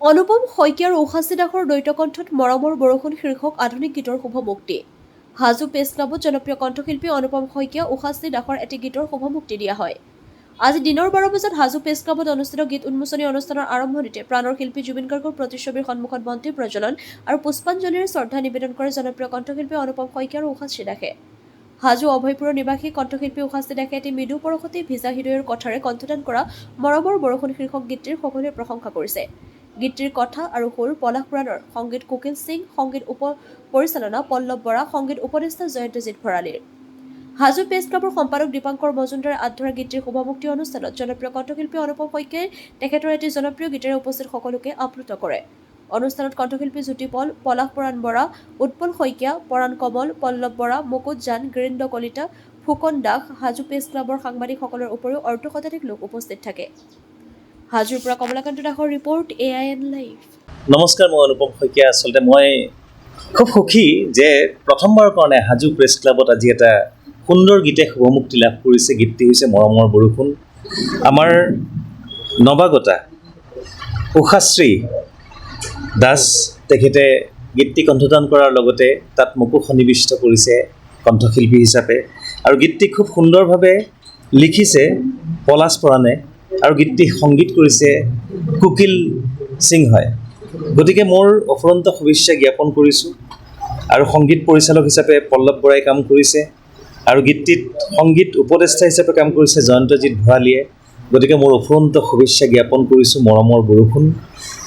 অনুপম শইকীয়াৰ উষাচি দাসৰ দ্বৈতকণ্ঠত মৰমৰ বৰষুণ শীৰ্ষক আধুনিক গীতৰ শুভ মুক্তি। হাজো প্ৰেছ ক্লাবত জনপ্ৰিয় কণ্ঠশিল্পী অনুপম শইকীয়া উষাচি দাসৰ এটি গীতৰ শুভ মুক্তি দিয়া হয়। আজি দিনৰ 12 বজাত হাজো প্ৰেছ ক্লাবত অনুষ্ঠিত গীত উন্মোচনী অনুষ্ঠানৰ আৰম্ভণিতে প্ৰাণৰ শিল্পী জুবিন গাৰ্গৰ প্ৰতিচ্ছবিৰ সন্মুখত বন্তি প্ৰজ্বলন আৰু পুষ্পাঞ্জলিৰে শ্ৰদ্ধা নিবেদন কৰে জনপ্ৰিয় কণ্ঠশিল্পী অনুপম শইকীয়া আৰু উষাচি দাসে। হাজো অভয়পুৰৰ নিবাসী কণ্ঠশিল্পী উষাচি দাসে এটি মৃদু পৰশতে ভিজা হৃদয়ৰ কথাৰে কণ্ঠদান কৰা মৰমৰ বৰষুণ শীৰ্ষক গীতটিৰ সকলোৱে প্ৰশংসা কৰিছে। গীতটিৰ কথা আৰু সুৰ পলাশ পুৰাণৰ, সংগীত কুকিল সিং, সংগীত পৰিচালনা পল্লৱ বৰা, সংগীত উপদেষ্টা জয়ন্তজিৎ ভৰালীৰ। হাজো প্ৰেছ ক্লাবৰ সম্পাদক দীপাংকৰ মজুমদাৰে আধৰা গীতটিৰ শুভমুক্তি অনুষ্ঠানত জনপ্ৰিয় কণ্ঠশিল্পী অনুপম শইকীয়াই তেখেতৰ এটি জনপ্ৰিয় গীতেৰে উপস্থিত সকলোকে আপ্লুত কৰে। অনুষ্ঠানত কণ্ঠশিল্পী জ্যোতি পল, পলাশ পুৰাণ বৰা, উৎপল শইকীয়া, পৰাণ কমল, পল্লৱ বৰা, মুকুট জান, গিৰীন্দ্ৰ কলিতা, ফুকন দাস, হাজো প্ৰেছ ক্লাবৰ সাংবাদিকসকলৰ উপৰিও অৰ্ধ শতাধিক লোক উপস্থিত থাকে। হাজোৰ পৰা কমলাকান্ত দাসৰ ৰিপৰ্ট, AIN লাইভ। নমস্কাৰ, মই অনুপম শইকীয়া। আচলতে মই খুব সুখী যে প্ৰথমবাৰৰ কাৰণে হাজো প্ৰেছ ক্লাবত আজি এটা সুন্দৰ গীতে শুভমুক্তি লাভ কৰিছে। গীতটি হৈছে মৰমৰ বৰষুণ। আমাৰ নৱাগতা উষাশ্ৰী দাস তেখেতে গীতটি কণ্ঠদান কৰাৰ লগতে তাত মোকো সন্নিৱিষ্ট কৰিছে কণ্ঠশিল্পী হিচাপে, আৰু গীতটি খুব সুন্দৰভাৱে লিখিছে পলাশ পুৰাণে আৰু গীতটি সংগীত কৰিছে কুকিল সিংহই। গতিকে মোৰ অফুৰন্ত শুভেচ্ছা জ্ঞাপন কৰিছোঁ। আৰু সংগীত পৰিচালক হিচাপে পল্লৱ বৰাই কাম কৰিছে আৰু গীতটিত সংগীত উপদেষ্টা হিচাপে কাম কৰিছে জয়ন্তজিৎ ভৰালীয়ে। গতিকে মোৰ অফুৰন্ত শুভেচ্ছা জ্ঞাপন কৰিছোঁ মৰমৰ বৰষুণ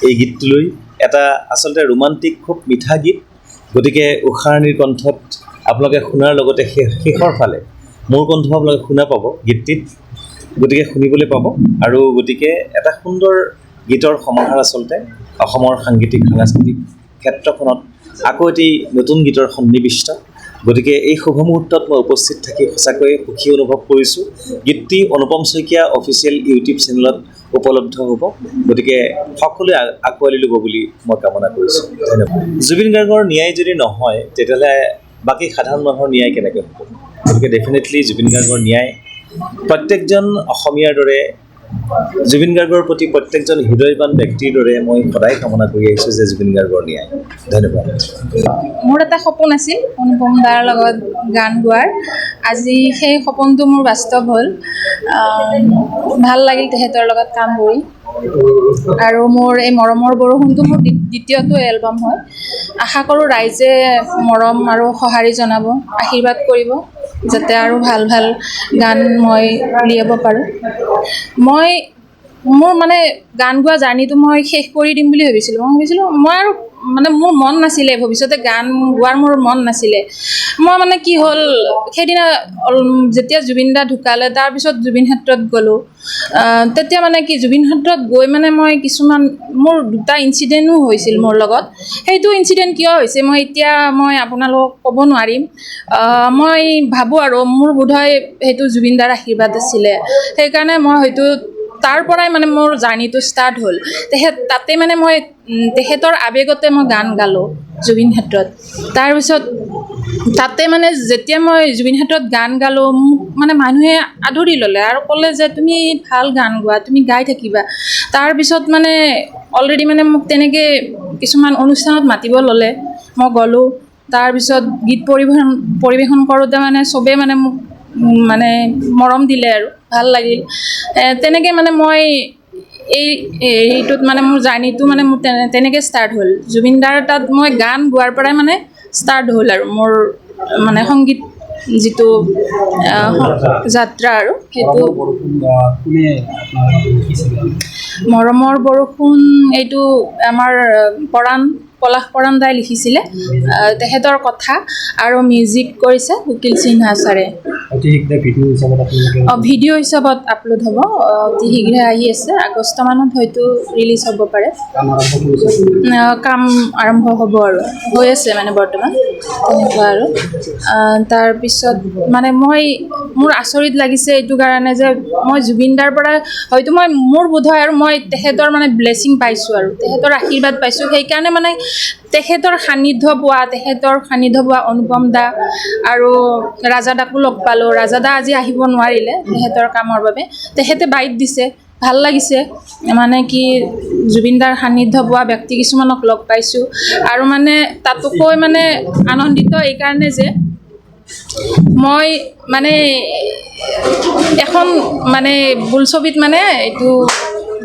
এই গীতটিলৈ। এটা আচলতে ৰোমান্টিক খুব মিঠা গীত। গতিকে উষাৰাণীৰ কণ্ঠত আপোনালোকে শুনাৰ লগতে শেষৰ ফালে মোৰ কণ্ঠ আপোনালোকে শুনা পাব গীতটিত। গতিকে শুনিবলৈ পাব। আৰু গতিকে এটা সুন্দৰ গীতৰ সমাহাৰ আচলতে অসমৰ সাংস্কৃতিক ক্ষেত্ৰখনত আকৌ এটি নতুন গীতৰ সন্নিৱিষ্ট। গতিকে এই শুভ মুহূৰ্তত মই উপস্থিত থাকি সঁচাকৈয়ে সুখী অনুভৱ কৰিছোঁ। গীতটি অনুপম শইকীয়া অফিচিয়েল ইউটিউব চেনেলত উপলব্ধ হ'ব। গতিকে সকলোৱে আঁকোৱালি ল'ব বুলি মই কামনা কৰিছোঁ। ধন্যবাদ। জুবিন গাৰ্গৰ ন্যায় যদি নহয় তেতিয়াহ'লে বাকী সাধাৰণ মানুহৰ ন্যায় কেনেকৈ হ'ব? গতিকে ডেফিনেটলি জুবিন গাৰ্গৰ ন্যায় প্ৰত্যেকজন অসমীয়াৰ দৰে জুবিন গাৰ্গৰ প্ৰতি প্ৰত্যেকজন হৃদয়বান ব্যক্তিৰ দৰে মই সদায় কামনা কৰি আহিছোঁ যে জুবিন গাৰ্গৰ ন্যায়। ধন্যবাদ। মোৰ এটা সপোন আছিল অনুপম দাৰ লগত গান গোৱাৰ। আজি সেই সপোনটো মোৰ বাস্তৱ হ'ল। ভাল লাগিল তেখেতৰ লগত কাম কৰি। আৰু মোৰ এই মৰমৰ বৰষুণটো মোৰ দ্বিতীয়টো এলবাম হয়। আশা কৰোঁ ৰাইজে মৰম আৰু সঁহাৰি জনাব, আশীৰ্বাদ কৰিব যাতে আৰু ভাল ভাল গান মই উলিয়াব পাৰোঁ। মোৰ মানে গান গোৱা জাৰ্ণিটো মই শেষ কৰি দিম বুলি ভাবিছিলোঁ। মই আৰু মানে মোৰ মন নাছিলে, ভৱিষ্যতে গান গোৱাৰ মোৰ মন নাছিলে। মই মানে কি হ'ল, সেইদিনা যেতিয়া জুবিন দা ঢুকালে তাৰপিছত জুবিন ক্ষেত্ৰত গ'লোঁ। তেতিয়া মানে কি জুবিন ক্ষেত্ৰত গৈ মানে মই কিছুমান মোৰ দুটা ইনচিডেণ্টো হৈছিল মোৰ লগত। সেইটো ইনচিডেণ্ট কিয় হৈছে মই আপোনালোকক ক'ব নোৱাৰিম। মই ভাবোঁ আৰু মোৰ বোধহয় সেইটো জুবিন দাৰ আশীৰ্বাদ আছিলে। সেইকাৰণে মই হয়তো তাৰ পৰাই মানে মোৰ জাৰ্ণিটো ষ্টাৰ্ট হ'ল। তাতে মানে মই তেখেতৰ আৱেগতে মই গান গালোঁ জুবিন ক্ষেত্ৰত। তাৰপিছত তাতে মানে যেতিয়া মই জুবিন ক্ষেত্ৰত গান গালোঁ, মোক মানে মানুহে আদৰি ল'লে আৰু ক'লে যে তুমি ভাল গান গোৱা, তুমি গাই থাকিবা। তাৰপিছত মানে অলৰেডি মানে মোক তেনেকৈ কিছুমান অনুষ্ঠানত মাতিব ল'লে, মই গ'লোঁ। তাৰপিছত গীত পৰিৱেশন কৰোঁতে মানে চবেই মানে মোক মানে মৰম দিলে আৰু ভাল লাগিল। তেনেকৈ মানে মই এইটোত মানে মোৰ জাৰ্ণিটো মানে মোৰ তেনেকৈ ষ্টাৰ্ট হ'ল। জুবিন দাৰ তাত মই গান গোৱাৰ পৰাই মানে ষ্টাৰ্ট হ'ল আৰু মোৰ মানে সংগীত যিটো যাত্ৰা আৰু সেইটো। মৰমৰ বৰষুণ এইটো আমাৰ পলাশ পুৰাণ দাই লিখিছিলে। তেখেতৰ কথা আৰু মিউজিক কৰিছে কুকিল সিনহা ছাৰে। ভিডিঅ' হিচাপত আপলোড হ'ব, অতি শীঘ্ৰে আহি আছে। আগষ্ট মানত হয়তো ৰিলিজ হ'ব পাৰে। কাম আৰম্ভ হ'ব আৰু হৈ আছে মানে বৰ্তমান তেনেকুৱা আৰু। তাৰপিছত মানে মোৰ আচৰিত লাগিছে এইটো কাৰণে যে মই জুবিন দাৰ পৰা হয়তো মোৰ বোধ হয় আৰু মই তেখেতৰ মানে ব্লেছিং পাইছোঁ আৰু তেখেতৰ আশীৰ্বাদ পাইছোঁ। সেইকাৰণে মানে তেখেতৰ সান্নিধ্য পোৱা অনুপম দা আৰু ৰাজা দাকো লগ পালোঁ। ৰাজা দা আজি আহিব নোৱাৰিলে তেখেতৰ কামৰ বাবে। তেখেতে বাইট দিছে ভাল লাগিছে মানে কি জুবিন দাৰ সান্নিধ্য পোৱা ব্যক্তি কিছুমানক লগ পাইছোঁ আৰু মানে তাতোকৈ মানে আনন্দিত এইকাৰণে যে মই মানে এখন মানে বোলছবিত মানে এইটো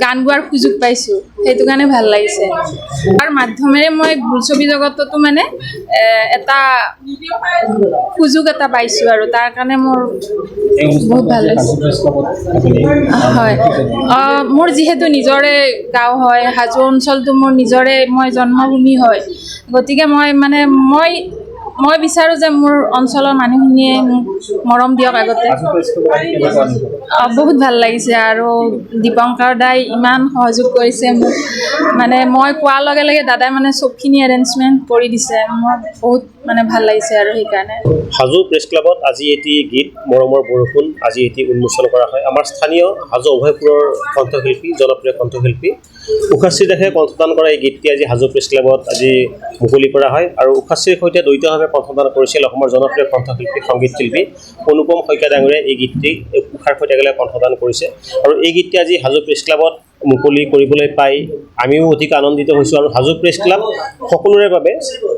গান গোৱাৰ সুযোগ পাইছোঁ সেইটো কাৰণে ভাল লাগিছে আৰু মাধ্যমেৰে মই বোলছবি জগততো মানে এটা সুযোগ এটা পাইছোঁ আৰু তাৰ কাৰণে মোৰ বহুত ভাল লাগিছে হয় মোৰ যিহেতু নিজৰে গাঁও হয় হাজো অঞ্চলটো মোৰ নিজৰে মই জন্মভূমি হয় গতিকে মই বিচাৰোঁ যে মোৰ অঞ্চলৰ মানুহখিনিয়ে মোক মৰম দিয়ক আগতে বহুত ভাল লাগিছে আৰু দীপংকৰ দাই ইমান সহযোগ কৰিছে মোক মানে মই কোৱাৰ লগে লগে দাদাই মানে চবখিনি এৰেঞ্জমেণ্ট কৰি দিছে মোৰ বহুত মানে ভাল লাগিছে আৰু সেইকাৰণে হাজো প্ৰেছ ক্লাবত আজি এটি গীত মৰমৰ বৰষুণ আজি এটি উন্মোচন কৰা হয় আমাৰ স্থানীয় হাজো অভয়পুৰৰ কণ্ঠশিল্পী জনপ্ৰিয় কণ্ঠশিল্পী উষাশ্ৰী দাসে কণ্ঠদান কৰা এই গীতটি আজি হাজো প্ৰেছ ক্লাবত আজি মুকলি কৰা হয় আৰু উষাশ্ৰীৰ সৈতে দ্বৈতভাৱে কণ্ঠদান কৰিছিল অসমৰ জনপ্ৰিয় কণ্ঠশিল্পী সংগীত শিল্পী অনুপম শইকীয়া ডাঙৰীয়াই এই গীতটি উষাৰ সৈতে একেলগে কণ্ঠদান কৰিছে আৰু এই গীতটি আজি হাজো প্ৰেছ ক্লাবত মুকলি কৰিবলৈ পাই আমিও অধিক আনন্দিত হৈছোঁ আৰু হাজো প্ৰেছ ক্লাব সকলোৰে বাবে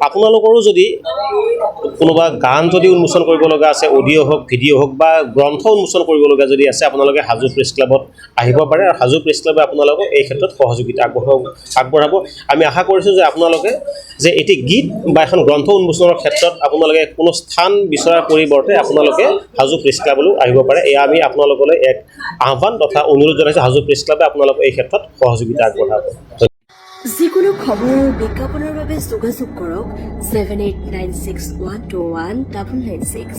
আপোনালোকৰো যদি কোনোবা গান যদি উন্মোচন কৰিব লগা আছে অডিঅ' হওক ভিডিঅ' হওক বা গ্ৰন্থ উন্মোচন কৰিবলগা যদি আছে আপোনালোকে হাজো প্ৰেছ ক্লাবত আহিব পাৰে আৰু হাজো প্ৰেছ ক্লাবে আপোনালোকক এই ক্ষেত্ৰত সহযোগিতা আগবঢ়াব আমি আশা কৰিছোঁ যে আপোনালোকে যে এটি গীত বা এখন গ্ৰন্থ উন্মোচনৰ ক্ষেত্ৰত আপোনালোকে কোনো স্থান বিচৰাৰ পৰিৱৰ্তে আপোনালোকে হাজো প্ৰেছ ক্লাবলৈ আহিব পাৰে এয়া আমি আপোনালোকলৈ এক আহ্বান তথা অনুৰোধ জনাইছোঁ হাজো প্ৰেছ ক্লাবে আপোনালোকক এই ক্ষেত্ৰত সহযোগিতা আগবঢ়াব যিকোনো খবৰ বিজ্ঞাপনৰ বাবে যোগাযোগ কৰক 7896121996